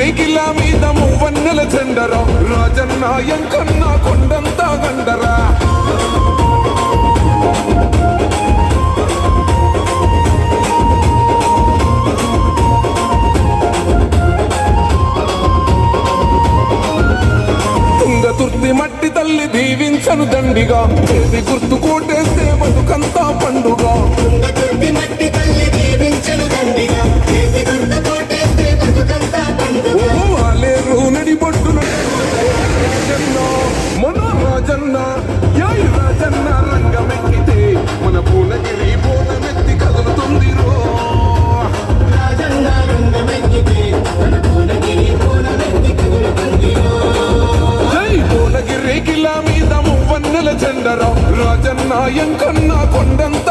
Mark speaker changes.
Speaker 1: రేగిల మీద మువ్వన్నెల చెండరా రాజన్న ఎంకన్న కొండంతా గండరా తుంగతుర్తి మట్టి తల్లి దీవించను దండిగా చేతి గుర్తు కోటేస్తే బతుకంతా పండుగ మన రాజన్న యాయ్ రాజన్న రంగమెక్కితే మన పూలగిరి పూలమెత్తి కదులుతుంది జై పూలగిరి కిలా మీద మువ్వన్నెల చెండరా రాజన్న ఎంకన్నా కొండంత